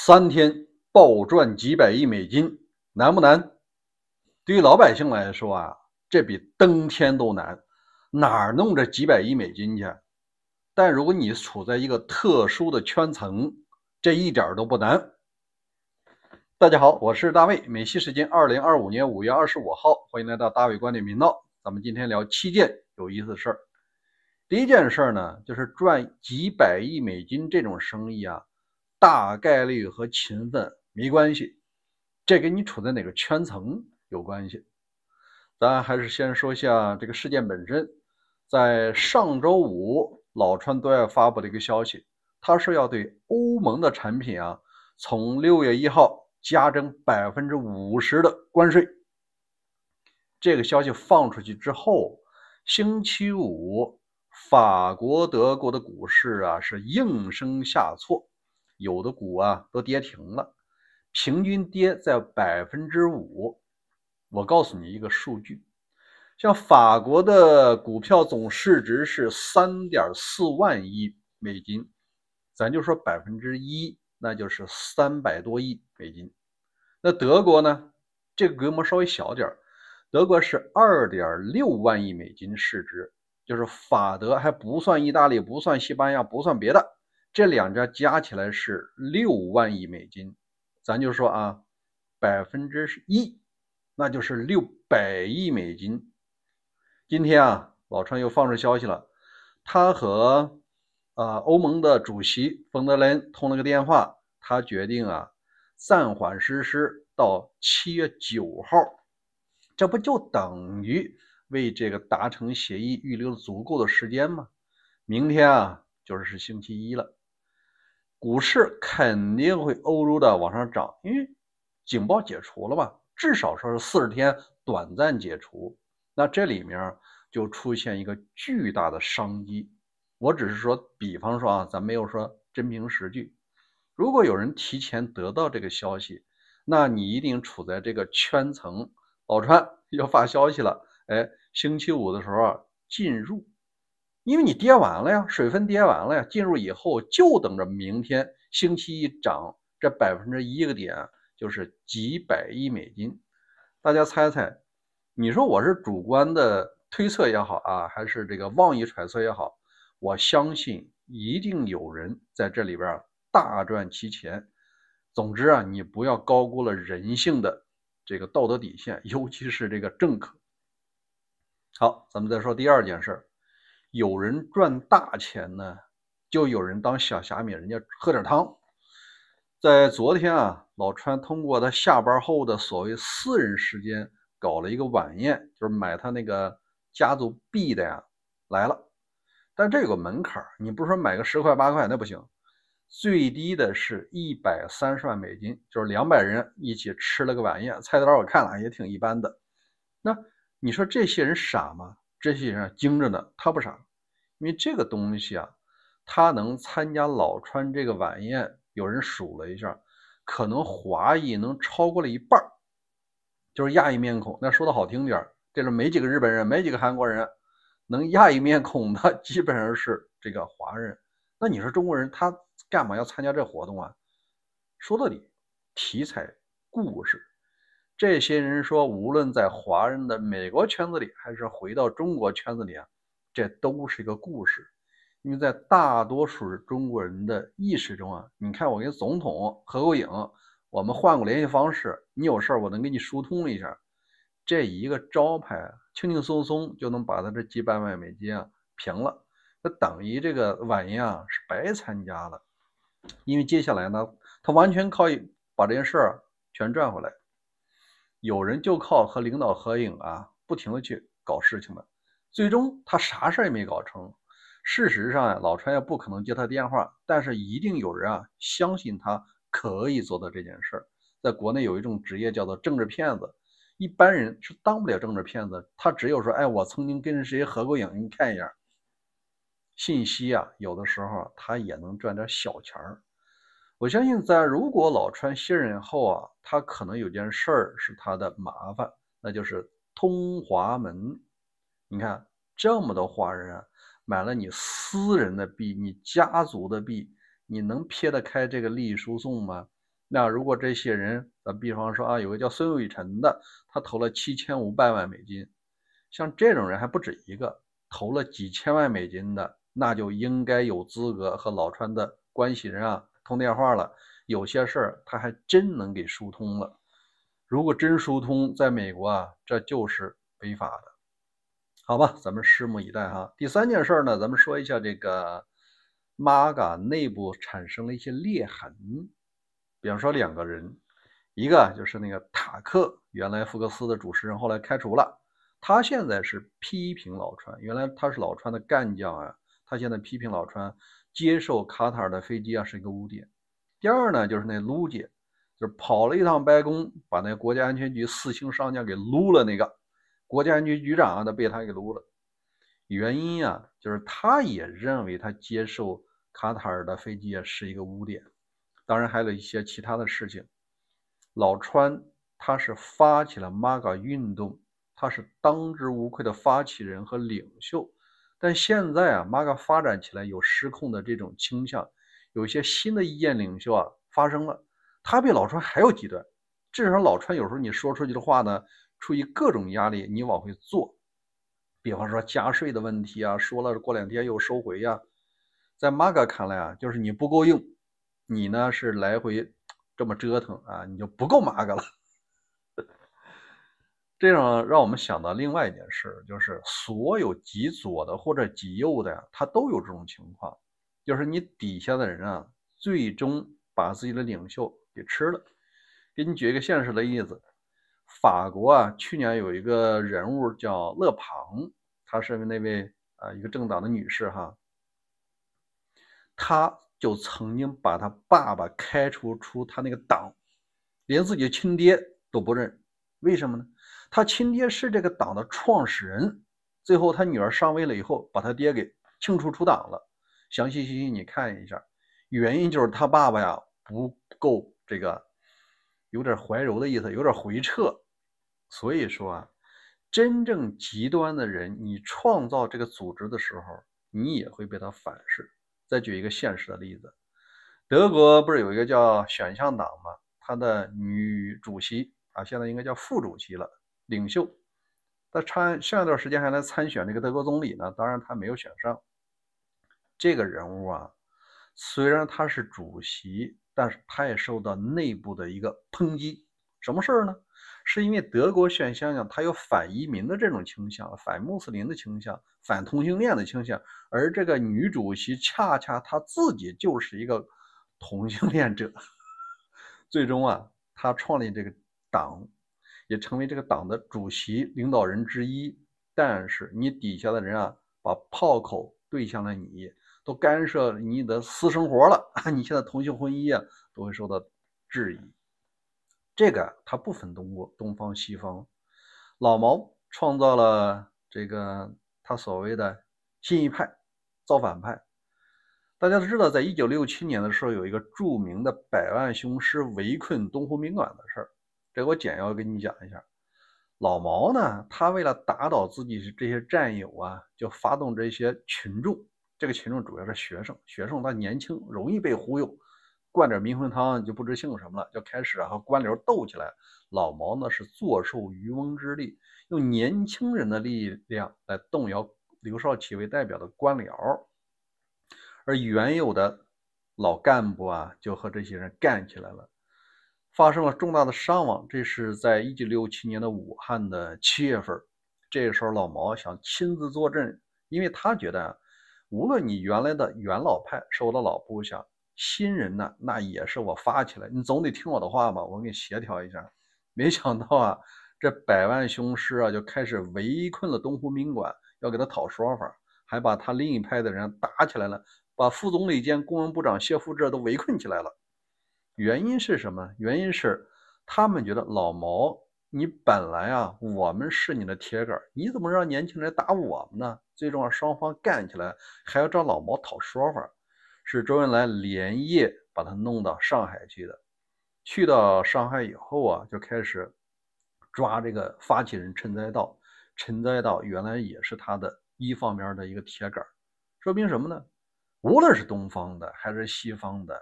3天暴赚几百亿美金，难不难？对于老百姓来说啊，这比登天都难，哪儿弄这几百亿美金去？但如果你处在一个特殊的圈层，这一点都不难。大家好，我是大卫，美西时间2025年5月25号，欢迎来到大卫观点频道。咱们今天聊7件有意思的事儿。第一件事呢，就是赚几百亿美金这种生意啊，大概率和勤奋没关系，这跟你处在哪个圈层有关系。咱还是先说一下这个事件本身。在上周五，老川对外发布了一个消息，他说要对欧盟的产品啊，从6月1号加征50%的关税。这个消息放出去之后，星期五，法国、德国的股市啊是应声下挫，有的股啊都跌停了，平均跌在5%。我告诉你一个数据，像法国的股票总市值是3.4万亿美金，咱就说1%，那就是300多亿美金。那德国呢？这个规模稍微小点，德国是2.6万亿美金市值，就是法德还不算意大利，不算西班牙，不算别的，这两家加起来是6万亿美金。咱就说啊，1%，那就是600亿美金。今天啊，老川又放出消息了，他和欧盟的主席冯德莱恩通了个电话，他决定啊暂缓实施到7月9号，这不就等于为这个达成协议预留了足够的时间吗？明天啊就是星期一了，股市肯定会欧洲的往上涨，因为警报解除了吧，至少说是40天短暂解除。那这里面就出现一个巨大的商机。我只是说，比方说啊，咱没有说真凭实据。如果有人提前得到这个消息，那你一定处在这个圈层。老川要发消息了，哎，星期五的时候啊进入，因为你跌完了呀，水分跌完了呀，进入以后就等着明天星期一涨这1%个点，就是几百亿美金。大家猜猜，你说我是主观的推测也好啊，还是这个妄议揣测也好，我相信一定有人在这里边大赚其钱。总之啊，你不要高估了人性的这个道德底线，尤其是这个政客。好，咱们再说第二件事，有人赚大钱呢，就有人当小虾米，人家喝点汤。在昨天啊，老川通过他下班后的所谓私人时间搞了一个晚宴，就是买他那个家族币的呀来了。但这有个门槛，你不是说买个10块8块那不行，最低的是130万美金，就是200人一起吃了个晚宴，菜单我看了也挺一般的。那你说这些人傻吗？这些人精着呢，他不傻，因为这个东西啊，他能参加老川这个晚宴，有人数了一下，可能华裔能超过了一半，就是亚裔面孔。那说的好听点，这是没几个日本人，没几个韩国人，能亚裔面孔的基本上是这个华人。那你说中国人他干嘛要参加这活动啊？说到底，题材故事。这些人说，无论在华人的美国圈子里，还是回到中国圈子里啊，这都是一个故事。因为在大多数中国人的意识中啊，你看我跟总统合过影，我们换过联系方式，你有事我能给你疏通一下，这一个招牌轻轻松松就能把他这几百万美金啊平了，那等于这个晚宴啊是白参加了。因为接下来呢，他完全靠把这件事儿全赚回来。有人就靠和领导合影啊，不停的去搞事情的，最终他啥事儿也没搞成。事实上啊，老川也不可能接他电话，但是一定有人啊相信他可以做到这件事儿。在国内有一种职业叫做政治骗子，一般人是当不了政治骗子，他只有说，哎，我曾经跟谁合过影，你看一下。信息啊，有的时候他也能赚点小钱儿。我相信如果老川卸任后啊，他可能有件事儿是他的麻烦，那就是通华门。你看这么多华人啊，买了你私人的币，你家族的币，你能撇得开这个利益输送吗？那如果这些人，咱比方说啊，有个叫孙伟晨的，他投了7500万美金，像这种人还不止一个，投了几千万美金的，那就应该有资格和老川的关系人啊通电话了。有些事儿他还真能给疏通了。如果真疏通，在美国啊，这就是违法的。好吧，咱们拭目以待哈。第三件事呢，咱们说一下这个 MAGA 内部产生了一些裂痕。比方说2个人，一个就是那个塔克，原来福克斯的主持人，后来开除了，他现在是批评老川，原来他是老川的干将啊，他现在批评老川接受卡塔尔的飞机啊是一个污点。第二呢，就是那卢姐，就是跑了一趟白宫，把那国家安全局4星上将给撸了那个国家安全局长啊，他被他给撸了。原因啊，就是他也认为他接受卡塔尔的飞机啊是一个污点。当然还有一些其他的事情。老川他是发起了 MAGA 运动，他是当之无愧的发起人和领袖。但现在啊 ，MAGA 发展起来有失控的这种倾向，有一些新的意见领袖啊发生了，他比老川还要极端。至少老川有时候你说出去的话呢，出于各种压力，你往回做。比方说加税的问题啊，说了过2天又收回呀。在 MAGA 看来啊，就是你不够硬，你呢是来回这么折腾啊，你就不够 MAGA 了。这种让我们想到另外一件事，就是所有极左的或者极右的呀，他都有这种情况，就是你底下的人啊，最终把自己的领袖给吃了。给你举一个现实的例子，法国啊，去年有一个人物叫勒庞，她是那位一个政党的女士哈，她就曾经把她爸爸开除出她那个党，连自己的亲爹都不认。为什么呢？他亲爹是这个党的创始人，最后他女儿上位了以后，把他爹给清除出党了。详细信息你看一下，原因就是他爸爸呀不够这个，有点怀柔的意思，有点回撤。所以说啊，真正极端的人，你创造这个组织的时候，你也会被他反噬。再举一个现实的例子，德国不是有一个叫选项党吗？他的女主席啊，现在应该叫副主席了，领袖。他上一段时间还来参选这个德国总理呢，当然他没有选上。这个人物啊，虽然他是主席，但是他也受到内部的一个抨击。什么事儿呢？是因为德国选项呀，他有反移民的这种倾向，反穆斯林的倾向，反同性恋的倾向，而这个女主席恰恰她自己就是一个同性恋者。最终啊，他创立这个党，也成为这个党的主席领导人之一。但是你底下的人啊，把炮口对向了你，都干涉你的私生活了，你现在同性婚姻啊，都会受到质疑。这个它不分东方西方。老毛创造了这个他所谓的新一派造反派。大家都知道，在1967年的时候，有一个著名的百万雄师围困东湖宾馆的事儿，这我简要跟你讲一下。老毛呢，他为了打倒自己这些战友啊，就发动这些群众，这个群众主要是学生，学生他年轻，容易被忽悠，灌点迷魂汤就不知姓什么了，就开始和官僚斗起来。老毛呢是坐受渔翁之利，用年轻人的力量来动摇刘少奇为代表的官僚。而原有的老干部啊，就和这些人干起来了，发生了重大的伤亡。这是在1967年的武汉的7月份。这个时候，老毛想亲自坐镇，因为他觉得啊，无论你原来的元老派是我的老部下，新人呢，那也是我发起来，你总得听我的话吧，我给你协调一下。没想到啊，这百万雄师啊，就开始围困了东湖宾馆，要给他讨说法，还把他另一派的人打起来了。把副总理兼公安部长谢富治都围困起来了。原因是什么？原因是他们觉得老毛，你本来啊，我们是你的铁杆，你怎么让年轻人打我们呢？最终双方干起来，还要找老毛讨说法，是周恩来连夜把他弄到上海去的。去到上海以后啊，就开始抓这个发起人陈载道。陈载道原来也是他的一方面的一个铁杆，说明什么呢？无论是东方的还是西方的，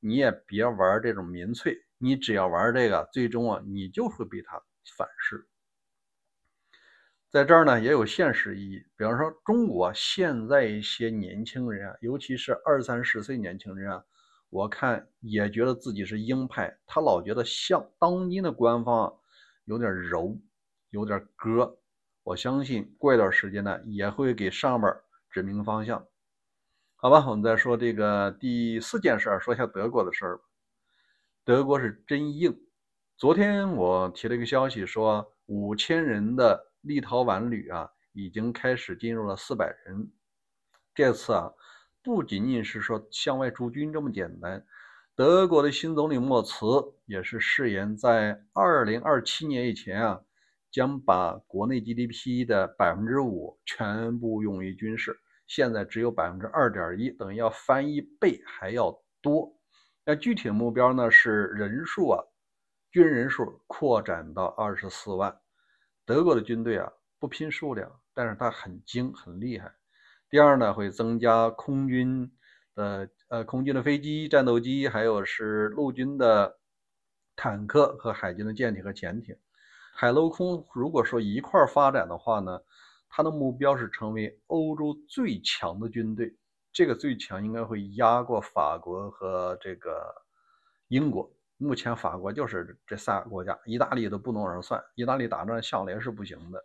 你也别玩这种民粹，你只要玩这个，最终啊，你就会被它反噬。在这儿呢，也有现实意义。比方说，中国现在一些年轻人啊，尤其是20、30岁年轻人啊，我看也觉得自己是鹰派，他老觉得像当今的官方有点柔，有点割。我相信过一段时间呢，也会给上边指明方向。好吧，我们再说这个第4件事，说一下德国的事儿。德国是真硬。昨天我提了一个消息说，5000人的立陶宛旅啊，已经开始进入了400人。这次啊，不仅仅是说向外驻军这么简单，德国的新总理默茨也是誓言在2027年以前啊，将把国内 GDP 的5%全部用于军事。现在只有2.1%，等于要翻1倍还要多。那具体的目标呢是人数啊，军人数扩展到24万。德国的军队啊不拼数量，但是它很精很厉害。第二呢，会增加空军的飞机、战斗机，还有是陆军的坦克和海军的舰艇和潜艇。海陆空如果说一块发展的话呢，它的目标是成为欧洲最强的军队。这个最强应该会压过法国和这个英国。目前法国就是这3个国家，意大利都不能往上算，意大利打仗向来是不行的。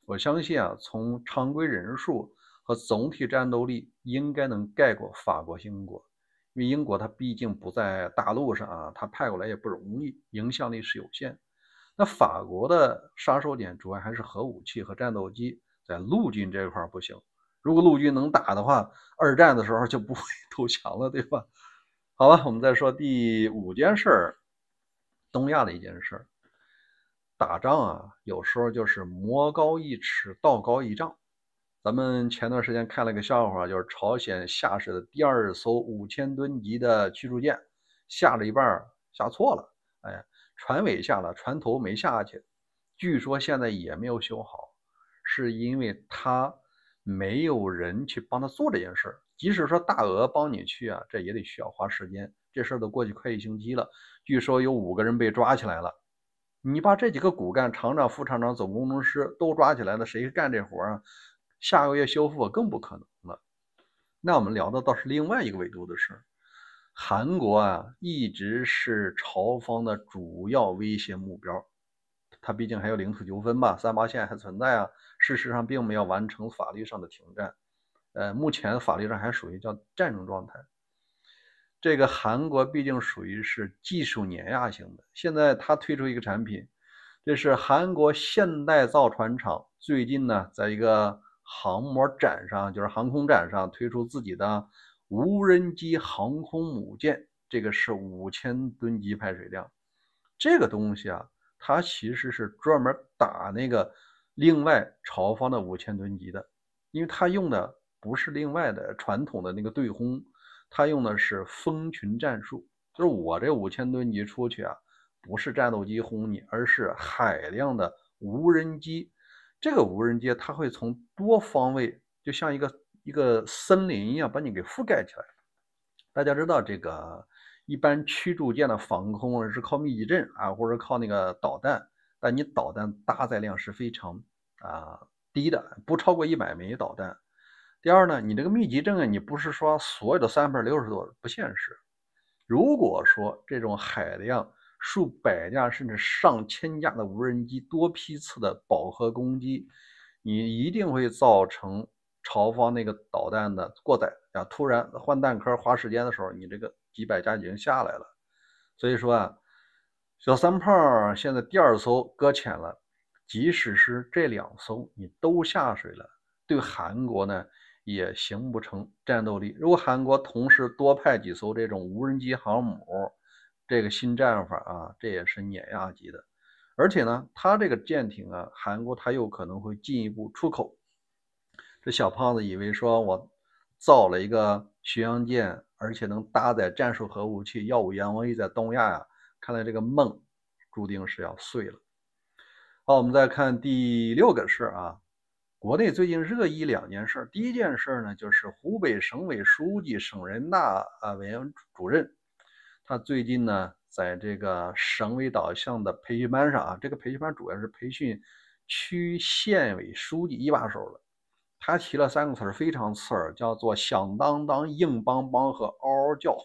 我相信啊，从常规人数和总体战斗力应该能盖过法国、英国。因为英国它毕竟不在大陆上啊，它派过来也不容易，影响力是有限。那法国的杀手锏主要还是核武器和战斗机，在陆军这块不行。如果陆军能打的话，二战的时候就不会投降了，对吧？好吧，我们再说第5件事，东亚的一件事。打仗啊，有时候就是魔高一尺，道高一丈。咱们前段时间看了个笑话，就是朝鲜下水的第2艘5000吨级的驱逐舰，下了一半下错了，哎，船尾下了，船头没下去。据说现在也没有修好，是因为他没有人去帮他做这件事。即使说大俄帮你去啊，这也得需要花时间。这事儿都过去快1星期了，据说有5个人被抓起来了。你把这几个骨干、厂长、副厂长、总工程师都抓起来了，谁干这活啊？下个月修复更不可能了。那我们聊的倒是另外一个维度的事。韩国啊，一直是朝方的主要威胁目标。它毕竟还有领土纠纷吧，38线还存在啊。事实上并没有完成法律上的停战，目前法律上还属于叫战争状态。这个韩国毕竟属于是技术碾压型的，现在它推出一个产品，这是韩国现代造船厂最近呢，在一个航模展上，就是航空展上推出自己的无人机航空母舰，这个是5000吨级排水量。这个东西啊，它其实是专门打那个另外朝方的5000吨级的，因为它用的不是另外的传统的那个对轰，它用的是蜂群战术，就是我这5000吨级出去啊，不是战斗机轰你，而是海量的无人机。这个无人机它会从多方位，就像一个森林一样，把你给覆盖起来。大家知道这个一般驱逐舰的防空是靠密集阵啊，或者靠那个导弹，但你导弹搭载量是非常低的，不超过100枚导弹。第二呢，你这个密集阵啊，你不是说所有的360度不现实。如果说这种海量数百架甚至上千架的无人机多批次的饱和攻击，你一定会造成朝方那个导弹的过载啊，突然换弹壳花时间的时候，你这个几百架已经下来了。所以说啊，小三炮现在第2艘搁浅了，即使是这2艘你都下水了，对韩国呢也形不成战斗力。如果韩国同时多派几艘这种无人机航母，这个新战法啊，这也是碾压级的。而且呢，它这个舰艇啊，韩国它有可能会进一步出口。这小胖子以为说我造了一个巡洋舰，而且能搭载战术核武器，耀武扬威在东亚呀，看来这个梦注定是要碎了。好，我们再看第6个事啊。国内最近热议2件事。第一件事呢，就是湖北省委书记、省人大委员主任，他最近呢，在这个省委导向的培训班上啊，这个培训班主要是培训区县委书记一把手的。他提了3个词儿，非常刺耳，叫做响当当、硬邦邦和嗷嗷叫。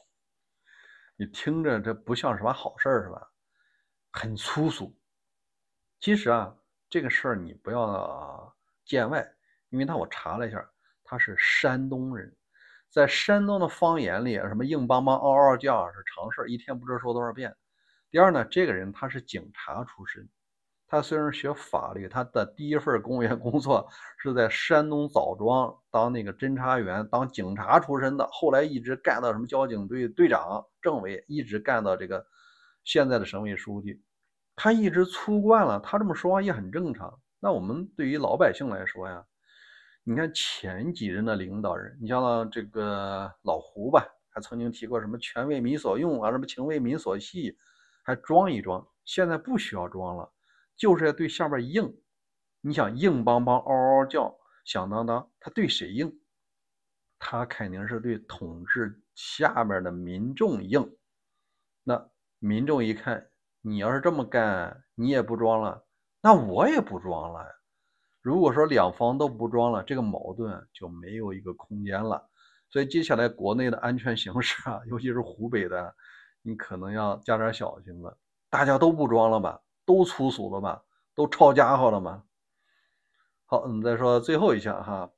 你听着这不像什么好事儿是吧？很粗俗。其实啊，这个事儿你不要见外，因为我查了一下，他是山东人，在山东的方言里，什么硬邦邦、嗷嗷叫是常事，一天不知道说多少遍。第二呢，这个人他是警察出身，他虽然学法律，他的第一份公务员工作是在山东枣庄当那个侦查员，当警察出身的，后来一直干到什么交警队队长、政委，一直干到这个现在的省委书记。他一直粗惯了，他这么说话也很正常。那我们对于老百姓来说呀，你看前几任的领导人，你像这个老胡吧，还曾经提过什么权为民所用啊，什么情为民所系，还装一装。现在不需要装了，就是要对下边硬。你想硬邦邦、嗷嗷叫、响当当，他对谁硬？他肯定是对统治下面的民众硬。那民众一看，你要是这么干，你也不装了，那我也不装了呀。如果说两方都不装了，这个矛盾就没有一个空间了。所以接下来国内的安全形势啊，尤其是湖北的，你可能要加点小心了。大家都不装了吧？都粗俗了吧？都抄家伙了吗？好，我们再说最后一项哈，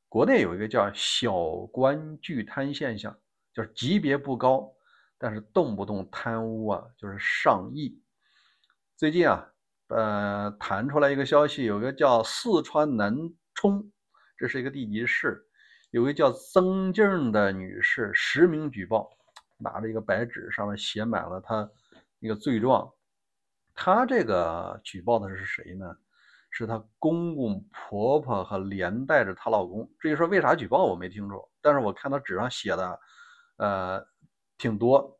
国内有一个叫小官巨贪现象，就是级别不高，但是动不动贪污啊，就是上亿。最近啊，弹出来一个消息，有个叫四川南充，这是一个地级市，有个叫曾静的女士实名举报，拿着一个白纸，上面写满了她一个罪状。她这个举报的是谁呢？是她公公婆婆和连带着她老公。至于说为啥举报，我没听说，但是我看她纸上写的，挺多。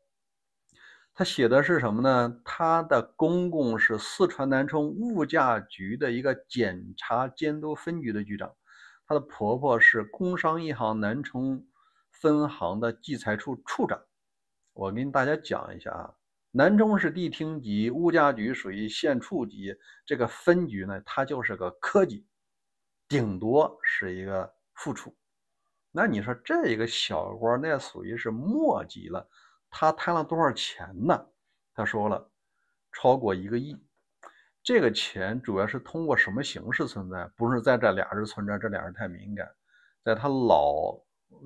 他写的是什么呢？他的公公是四川南充物价局的一个检查监督分局的局长，他的婆婆是工商银行南充分行的计财处处长。我跟大家讲一下啊，南充是地厅级，物价局属于县处级，这个分局呢，它就是个科级，顶多是一个副处。那你说这一个小官，那属于是末级了。他贪了多少钱呢？他说了，超过1个亿。这个钱主要是通过什么形式存在？不是在这俩人存着，这俩人太敏感，在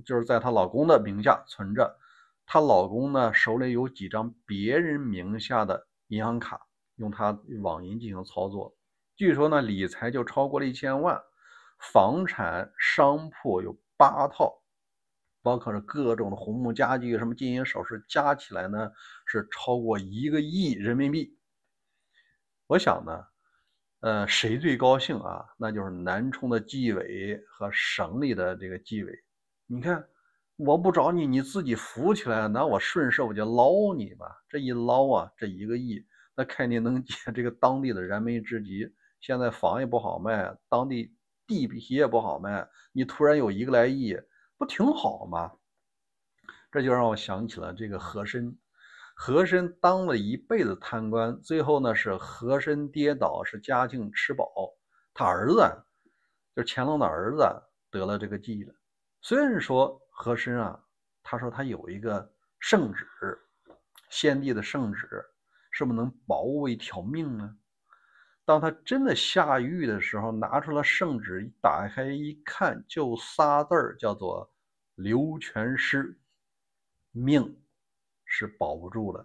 就是在她老公的名下存着。她老公呢手里有几张别人名下的银行卡，用他网银进行操作。据说呢理财就超过了1000万，房产商铺有8套。包括是各种的红木家具、什么金银首饰，加起来呢是超过1个亿人民币。我想呢，谁最高兴啊？那就是南充的纪委和省里的这个纪委。你看，我不找你，你自己扶起来，那我顺势我就捞你吧。这一捞啊，这1个亿，那肯定能解这个当地的燃眉之急。现在房也不好卖，当地地皮也不好卖，你突然有1个来亿。不挺好吗？这就让我想起了这个和珅。和珅当了一辈子贪官，最后呢是和珅跌倒，是嘉靖吃饱，他儿子就是乾隆的儿子得了这个忌了。虽然说和珅啊，他说他有一个圣旨，先帝的圣旨，是不是能保我一条命呢？当他真的下狱的时候，拿出了圣旨，一打开一看，就仨字儿，叫做留全尸，命是保不住了，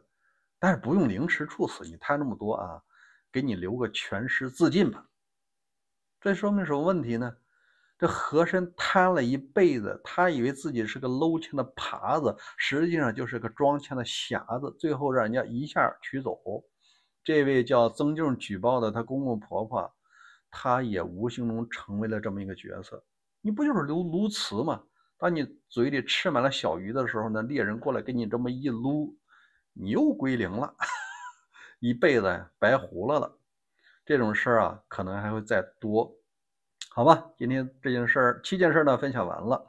但是不用凌迟处死，你贪那么多啊，给你留个全尸自尽吧。这说明什么问题呢？这和珅贪了一辈子，他以为自己是个搂钱的耙子，实际上就是个装钱的匣子，最后让人家一下取走。这位叫曾静举报的她公公婆婆，她也无形中成为了这么一个角色。你不就是撸瓷吗？当你嘴里吃满了小鱼的时候呢，猎人过来给你这么一撸，你又归零了，一辈子白胡了。这种事儿啊，可能还会再多。好吧，今天这件事儿7件事呢分享完了。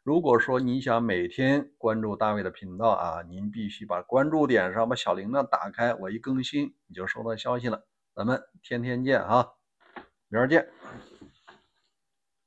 如果说你想每天关注大卫的频道啊，您必须把关注点上，把小铃铛打开，我一更新你就收到消息了。咱们天天见啊，明儿见。